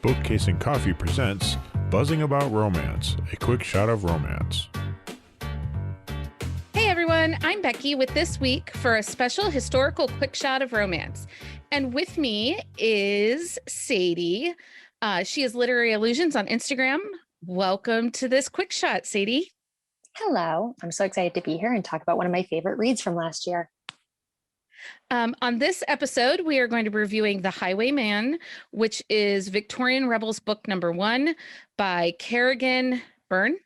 Bookcase and Coffee presents Buzzing About Romance, a quick shot of romance. Hey everyone, I'm Becky with this week for a special historical quick shot of romance. And with me is Sadie. She is Literary Illusions on Instagram. Welcome to this quick shot, Sadie. Hello, I'm so excited to be here and talk about one of my favorite reads from last year. On this episode, we are going to be reviewing The Highwayman, which is Victorian Rebels book number 1 by Kerrigan Byrne.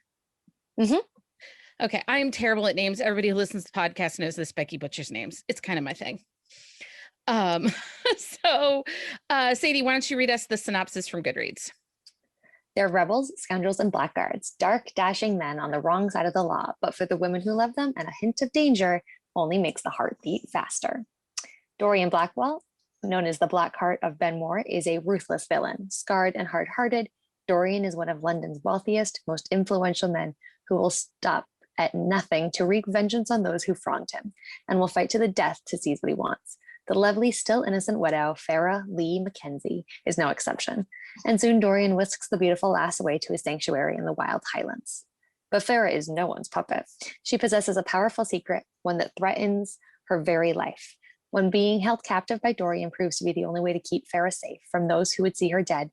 Okay, I'm terrible at names. Everybody who listens to the podcast knows this. Becky butchers names. It's kind of my thing. Sadie, why don't you read us the synopsis from Goodreads? They're rebels, scoundrels, and blackguards, dark, dashing men on the wrong side of the law, but for the women who love them and a hint of danger only makes the heart beat faster. Dorian Blackwell, known as the Blackheart of Ben More, is a ruthless villain. Scarred and hard-hearted, Dorian is one of London's wealthiest, most influential men who will stop at nothing to wreak vengeance on those who wronged him, and will fight to the death to seize what he wants. The lovely, still innocent widow, Farah Leigh Mackenzie, is no exception, and soon Dorian whisks the beautiful lass away to his sanctuary in the wild Highlands. But Farah is no one's puppet. She possesses a powerful secret, one that threatens her very life. When being held captive by Dorian proves to be the only way to keep Farah safe from those who would see her dead,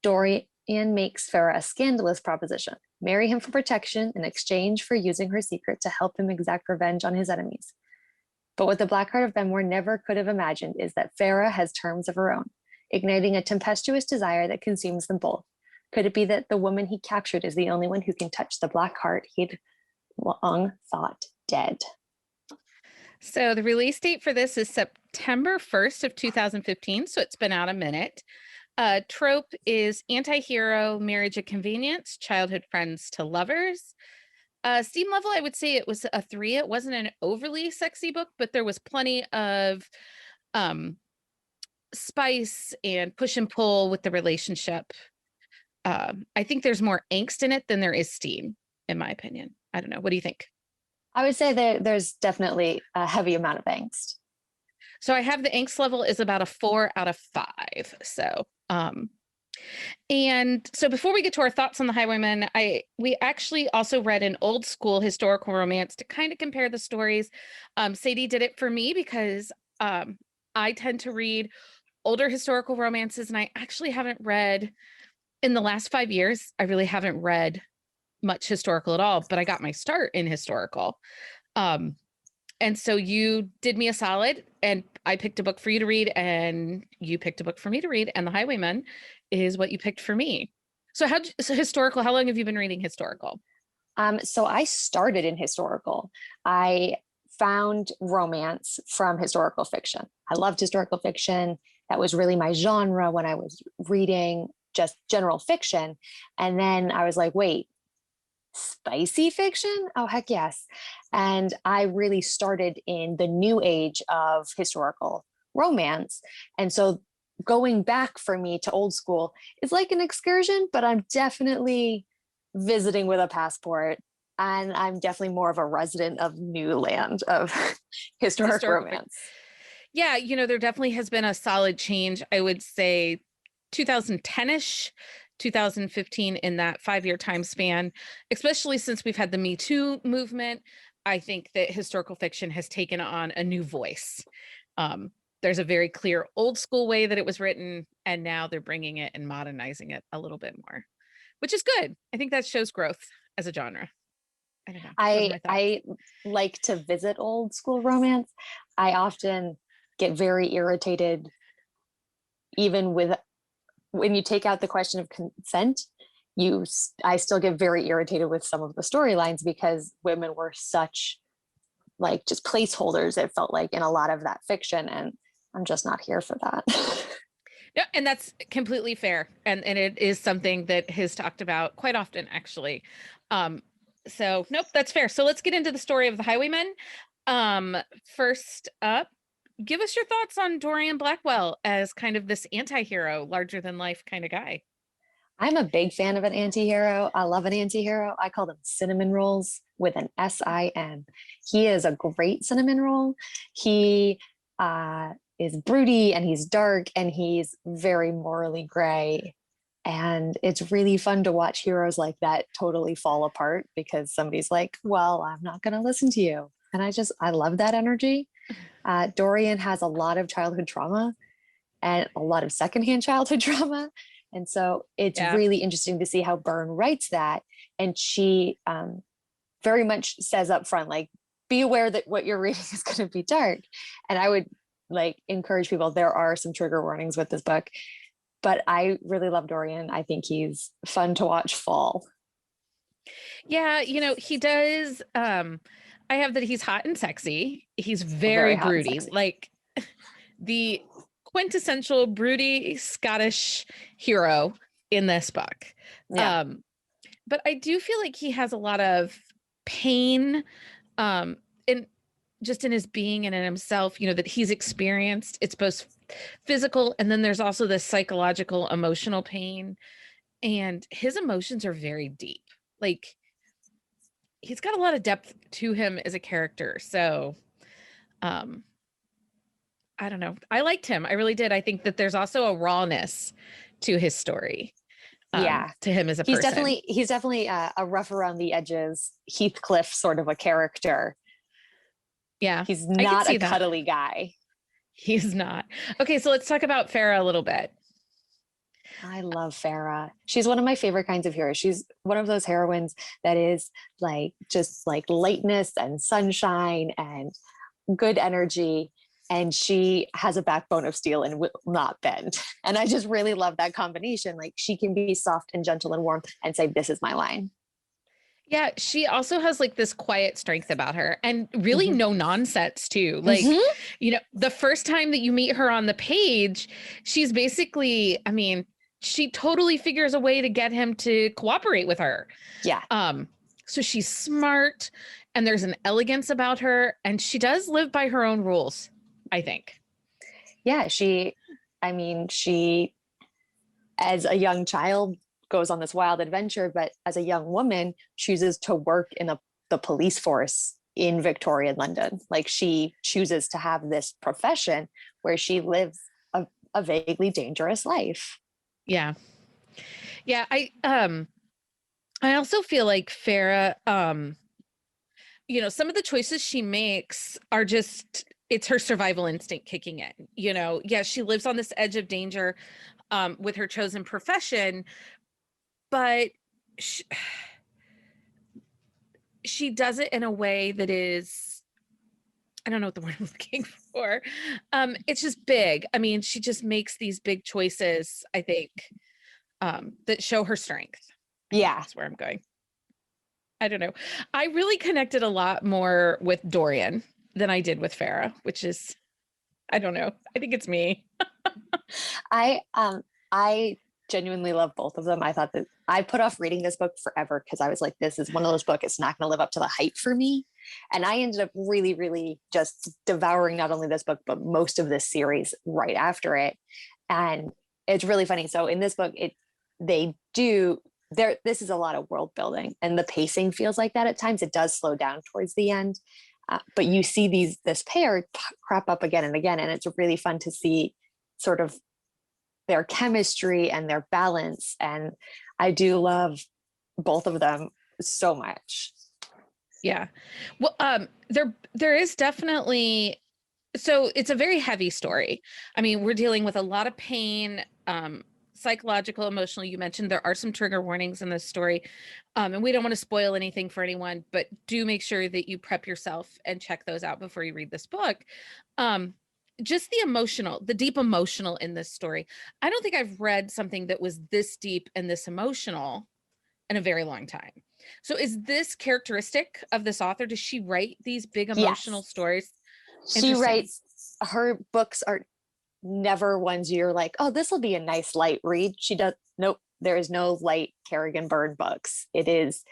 Dorian makes Farah a scandalous proposition: marry him for protection in exchange for using her secret to help him exact revenge on his enemies. But what the Blackheart of Ben More never could have imagined is that Farah has terms of her own, igniting a tempestuous desire that consumes them both. Could it be that the woman he captured is the only one who can touch the black heart he'd long thought dead? So the release date for this is September 1st of 2015, so it's been out a minute. Trope is anti-hero, marriage a convenience, childhood friends to lovers. Steam level, I would say it was a 3. It wasn't an overly sexy book, but there was plenty of spice and push and pull with the relationship. I think there's more angst in it than there is steam, in my opinion. I don't know. What do you think? I would say that there's definitely a heavy amount of angst. So I have the angst level is about a 4 out of 5. So, and so before we get to our thoughts on The Highwayman, we actually also read an old school historical romance to kind of compare the stories. Sadie did it for me because I tend to read older historical romances, and I actually haven't read in the last 5 years. I really haven't read much historical at all, but I got my start in historical. And so you did me a solid, and I picked a book for you to read, and you picked a book for me to read, and The Highwayman is what you picked for me. So historical, how long have you been reading historical? So I started in historical. I found romance from historical fiction. I loved historical fiction. That was really my genre when I was reading just general fiction. And then I was like, wait, spicy fiction? Oh, heck yes. And I really started in the new age of historical romance. And so going back for me to old school is like an excursion, but I'm definitely visiting with a passport. And I'm definitely more of a resident of new land of historic romance. Yeah, there definitely has been a solid change. I would say 2010-ish, 2015, in that 5-year time span, especially since we've had the Me Too movement. I think that historical fiction has taken on a new voice. There's a very clear old school way that it was written, and now they're bringing it and modernizing it a little bit more, which is good. I think that shows growth as a genre. I don't know. I like to visit old school romance. I often get very irritated, even when you take out the question of consent. I still get very irritated with some of the storylines because women were such just placeholders, it felt like, in a lot of that fiction, and I'm just not here for that. No, and that's completely fair. And it is something that is talked about quite often, actually. So nope, that's fair. So let's get into the story of The Highwayman. First up, give us your thoughts on Dorian Blackwell as kind of this anti-hero, larger than life kind of guy. I'm a big fan of an anti-hero. I love an anti-hero. I call them cinnamon rolls with an S-I-N. He is a great cinnamon roll. He is broody, and he's dark, and he's very morally gray. And it's really fun to watch heroes like that totally fall apart because somebody's like, well, I'm not going to listen to you. And I love that energy. Dorian has a lot of childhood trauma and a lot of secondhand childhood trauma. And so it's really interesting to see how Byrne writes that. And she very much says up front, like, be aware that what you're reading is going to be dark. And I would like encourage people, there are some trigger warnings with this book, but I really love Dorian. I think he's fun to watch fall. Yeah, he does. I have that he's hot and sexy. He's very broody, like the quintessential broody Scottish hero in this book. Yeah. But I do feel like he has a lot of pain in just in his being and in himself, that he's experienced. It's both physical and then there's also this psychological, emotional pain. And his emotions are very deep. Like, he's got a lot of depth to him as a character. So, I don't know. I liked him. I really did. I think that there's also a rawness to his story. To him as a person. He's definitely a rough around the edges, Heathcliff sort of a character. Yeah. He's not a cuddly guy. He's not. Okay, so let's talk about Farah a little bit. I love Farah. She's one of my favorite kinds of heroes. She's one of those heroines that is like just like lightness and sunshine and good energy. And she has a backbone of steel and will not bend. And I just really love that combination. Like, she can be soft and gentle and warm and say, this is my line. Yeah, she also has like this quiet strength about her and really no nonsense too. Like, the first time that you meet her on the page, she's basically, she totally figures a way to get him to cooperate with her. Yeah. So she's smart and there's an elegance about her and she does live by her own rules, I think. Yeah, she, as a young child, goes on this wild adventure, but as a young woman chooses to work in the police force in Victorian London. Like, she chooses to have this profession where she lives a vaguely dangerous life. Yeah. Yeah. I also feel like Farah, some of the choices she makes are just, it's her survival instinct kicking in, Yeah, she lives on this edge of danger with her chosen profession, but she does it in a way that is, I don't know what the word I'm looking for. It's just big. She just makes these big choices, I think, that show her strength. Yeah. That's where I'm going. I don't know. I really connected a lot more with Dorian than I did with Farah, which is, I don't know. I think it's me. I genuinely love both of them. I thought that I put off reading this book forever because I was like, this is one of those books, it's not going to live up to the hype for me. And I ended up really, really just devouring not only this book, but most of this series right after it. And it's really funny. So in this book, this is a lot of world building and the pacing feels like that at times. It does slow down towards the end. But you see this pair crop up again and again. And it's really fun to see sort of their chemistry and their balance. And I do love both of them so much. Yeah. Well, there is definitely, so it's a very heavy story. We're dealing with a lot of pain, psychological, emotional. You mentioned there are some trigger warnings in this story. And we don't want to spoil anything for anyone, but do make sure that you prep yourself and check those out before you read this book. Just the deep emotional in this story. I don't think I've read something that was this deep and this emotional in a very long time. So is this characteristic of this author? Does she write these big emotional stories? She writes, her books are never ones you're like, oh, this will be a nice light read. She does. Nope. There is no light Kerrigan Byrne books. It is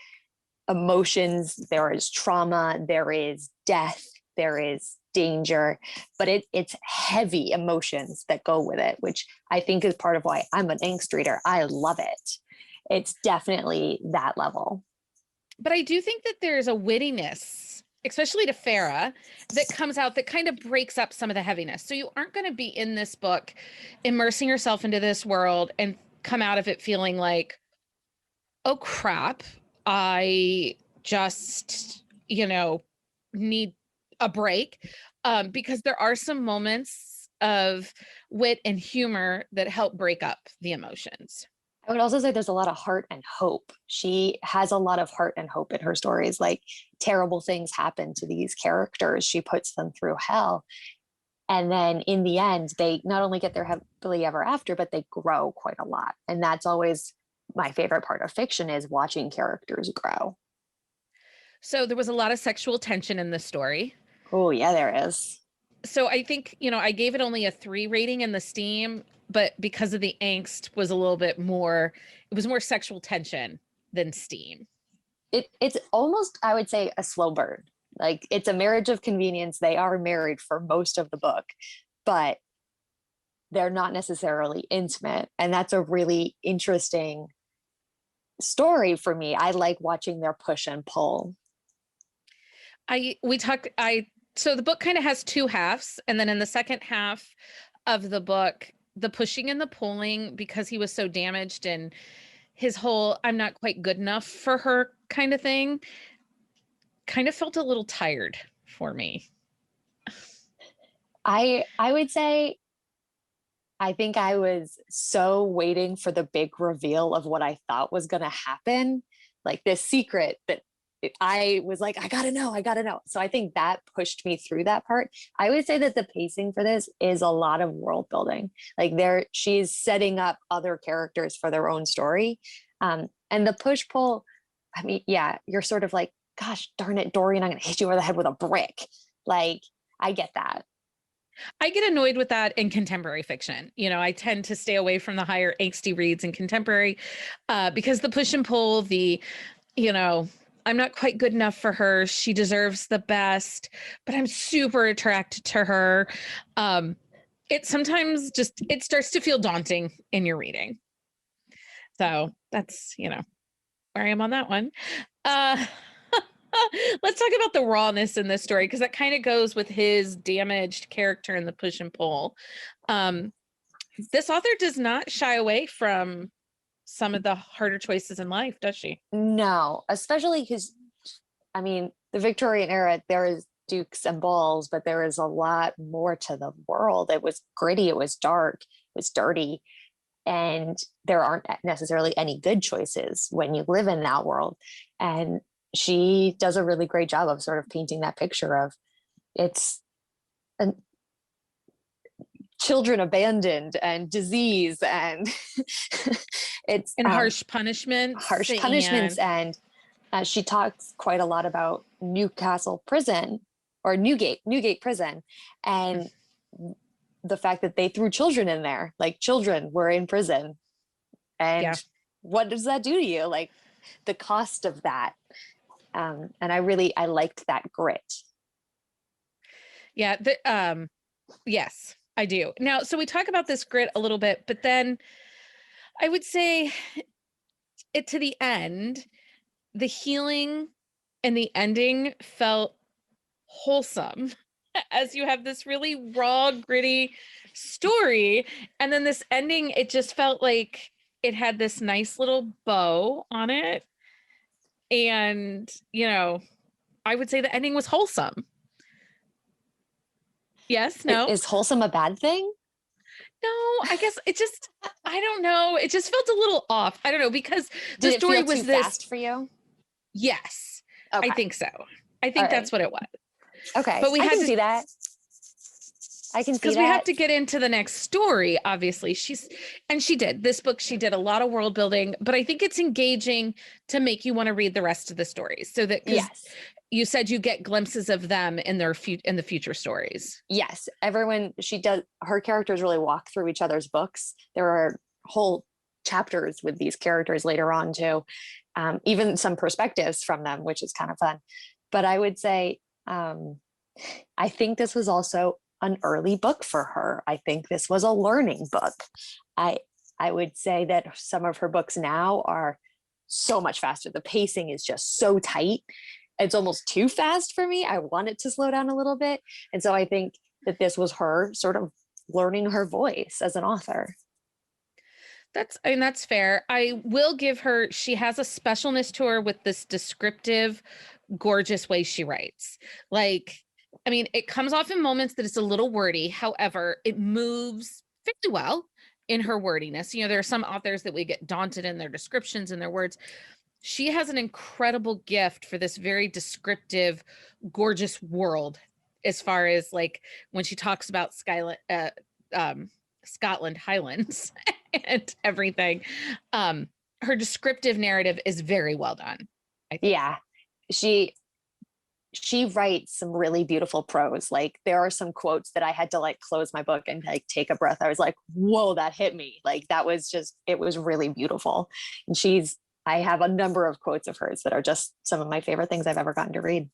emotions. There is trauma. There is death. There is danger, but it's heavy emotions that go with it, which I think is part of why I'm an angst reader. I love it. It's definitely that level. But I do think that there's a wittiness, especially to Farah, that comes out that kind of breaks up some of the heaviness. So you aren't going to be in this book immersing yourself into this world and come out of it feeling like, oh crap, I just, need a break. Because there are some moments of wit and humor that help break up the emotions. I would also say there's a lot of heart and hope. She has a lot of heart and hope in her stories. Like terrible things happen to these characters. She puts them through hell. And then in the end, they not only get their happily ever after, but they grow quite a lot. And that's always my favorite part of fiction, is watching characters grow. So there was a lot of sexual tension in this story. Oh, yeah, there is. So I think, I gave it only a 3 rating in the Steam, but because of the angst was a little bit more, it was more sexual tension than Steam. It's almost, I would say, a slow burn. Like it's a marriage of convenience. They are married for most of the book, but they're not necessarily intimate. And that's a really interesting story for me. I like watching their push and pull. So the book kind of has 2 halves. And then in the second half of the book, the pushing and the pulling, because he was so damaged and his whole, I'm not quite good enough for her kind of thing, kind of felt a little tired for me. I would say, I think I was so waiting for the big reveal of what I thought was going to happen, like this secret that I was like, I gotta know. So I think that pushed me through that part. I would say that the pacing for this is a lot of world building. Like she's setting up other characters for their own story. And the push pull, I mean, yeah, you're sort of like, gosh, darn it, Dorian, I'm gonna hit you over the head with a brick. Like, I get that. I get annoyed with that in contemporary fiction. I tend to stay away from the higher angsty reads in contemporary because the push and pull, I'm not quite good enough for her. She deserves the best, but I'm super attracted to her. It sometimes it starts to feel daunting in your reading. So that's, where I am on that one. Let's talk about the rawness in this story, because that kind of goes with his damaged character in the push and pull. This author does not shy away from some of the harder choices in life, does she? No, especially because, I mean, the Victorian era, there is dukes and balls, but there is a lot more to the world. It was gritty, it was dark, it was dirty, and there aren't necessarily any good choices when you live in that world. And she does a really great job of sort of painting that picture of it's children abandoned and disease and it's harsh punishments. And she talks quite a lot about Newcastle prison or Newgate prison, and the fact that they threw children in there, like children were in prison, and what does that do to you? Like the cost of that. And I liked that grit. Yeah. Yes, I do. Now, so we talk about this grit a little bit, but then I would say it to the end, the healing and the ending felt wholesome, as you have this really raw, gritty story. And then this ending, it just felt like it had this nice little bow on it. And, I would say the ending was wholesome. Yes, no? Is wholesome a bad thing? No, I guess I don't know. It just felt a little off. I don't know, because the story was this fast for you. Yes, okay. I think so. I think that's what it was. Okay, but we had to see that. I can see that. Because we have to get into the next story, obviously. She did. This book, she did a lot of world building, but I think it's engaging to make you want to read the rest of the stories. So that, yes, you said you get glimpses of them in the future stories. Yes, her characters really walk through each other's books. There are whole chapters with these characters later on too, even some perspectives from them, which is kind of fun. But I would say, I think this was also an early book for her. I think this was a learning book. I would say that some of her books now are so much faster. The pacing is just so tight. It's almost too fast for me. I want it to slow down a little bit. And so I think that this was her sort of learning her voice as an author. That's fair. I will give her, she has a specialness to her with this descriptive, gorgeous way she writes. Like, I mean, it comes off in moments that it's a little wordy. However, it moves fairly well in her wordiness. You know, there are some authors that we get daunted in their descriptions and their words. She has an incredible gift for this very descriptive, gorgeous world, as far as like when she talks about Scotland Highlands and everything. Her descriptive narrative is very well done, I think. Yeah, she writes some really beautiful prose. Like there are some quotes that I had to like close my book and like take a breath. I was like, whoa, that hit me. Like that was just, it was really beautiful. And I have a number of quotes of hers that are just some of my favorite things I've ever gotten to read.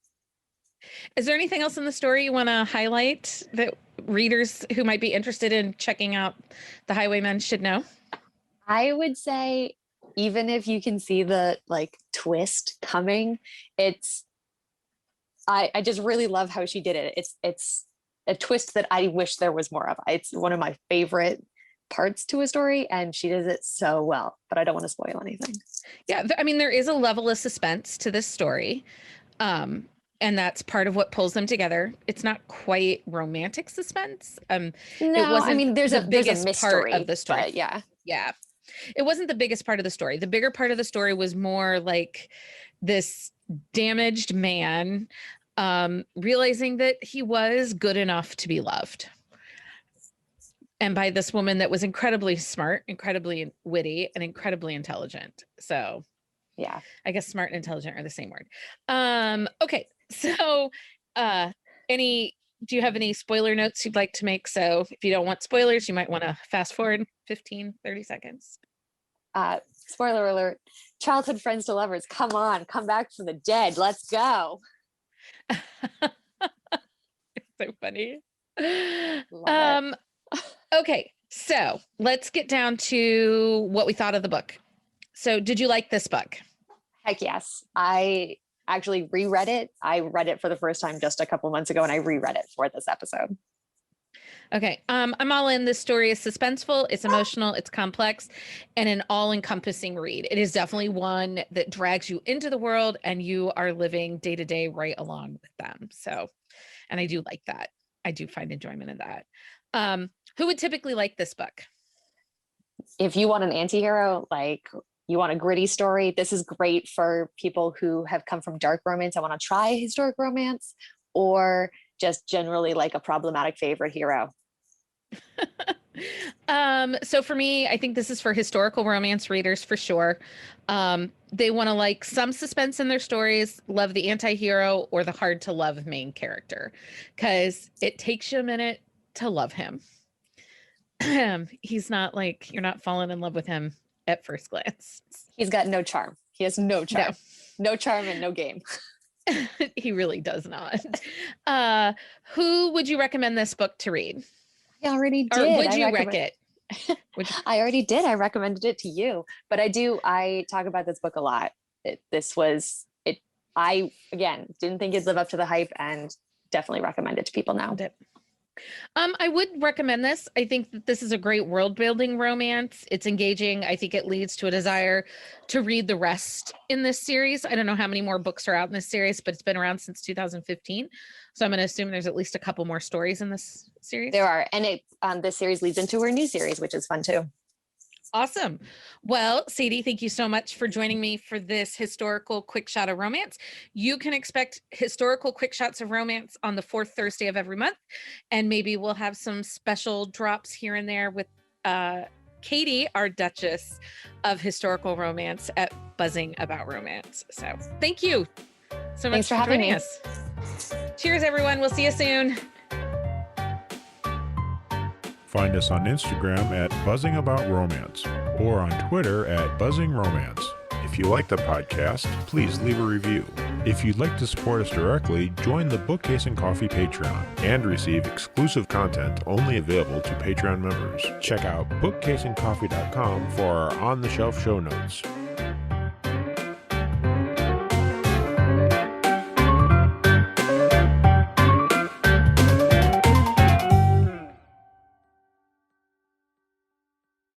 Is there anything else in the story you want to highlight that readers who might be interested in checking out The Highwayman should know? I would say, even if you can see the like twist coming, I just really love how she did it. It's a twist that I wish there was more of. It's one of my favorite parts to a story, and she does it so well, but I don't want to spoil anything. Yeah, I mean, there is a level of suspense to this story. And that's part of what pulls them together. It's not quite romantic suspense. No, I mean, there's a mystery part of the story. But yeah. Yeah. It wasn't the biggest part of the story. The bigger part of the story was more like this damaged man realizing that he was good enough to be loved. And by this woman that was incredibly smart, incredibly witty, and incredibly intelligent. So yeah, I guess smart and intelligent are the same word. Okay. So do you have any spoiler notes you'd like to make? So if you don't want spoilers, you might want to fast forward 15, 30 seconds. Spoiler alert, childhood friends to lovers. Come on, come back from the dead. Let's go. It's so funny. Love Okay, so let's get down to what we thought of the book. So did you like this book? Heck yes. I actually reread it. I read it for the first time just a couple months ago, and I reread it for this episode. Okay. I'm all in. This story is suspenseful, it's emotional, it's complex, and an all-encompassing read. It is definitely one that drags you into the world and you are living day to day right along with them. So, and I do like that. I do find enjoyment in that. Who would typically like this book? If you want an anti-hero, like you want a gritty story, this is great for people who have come from dark romance and want to try historic romance, or just generally like a problematic favorite hero. So for me, I think this is for historical romance readers for sure. They want to like some suspense in their stories, love the anti-hero or the hard to love main character, because it takes you a minute to love him. He's not like, you're not falling in love with him at first glance. He's got no charm. He has no charm. No charm and no game. He really does not. Who would you recommend this book to read? I already did. Or would you rec it? I already did. I recommended it to you, but I talk about this book a lot. I, again, didn't think it'd live up to the hype and definitely recommend it to people now. I would recommend this. I think that this is a great world building romance. It's engaging. I think it leads to a desire to read the rest in this series. I don't know how many more books are out in this series, but it's been around since 2015. So I'm going to assume there's at least a couple more stories in this series. There are. And this series leads into her new series, which is fun too. Awesome. Well, Sadie, thank you so much for joining me for this historical quick shot of romance. You can expect historical quick shots of romance on the fourth Thursday of every month. And maybe we'll have some special drops here and there with Katie, our Duchess of historical romance at Buzzing About Romance. So thank you so much for joining us. Cheers, everyone. We'll see you soon. Find us on Instagram at Buzzing About Romance or on Twitter at Buzzing Romance. If you like the podcast, please leave a review. If you'd like to support us directly, join the Bookcase and Coffee Patreon and receive exclusive content only available to Patreon members. Check out bookcaseandcoffee.com for our on-the-shelf show notes.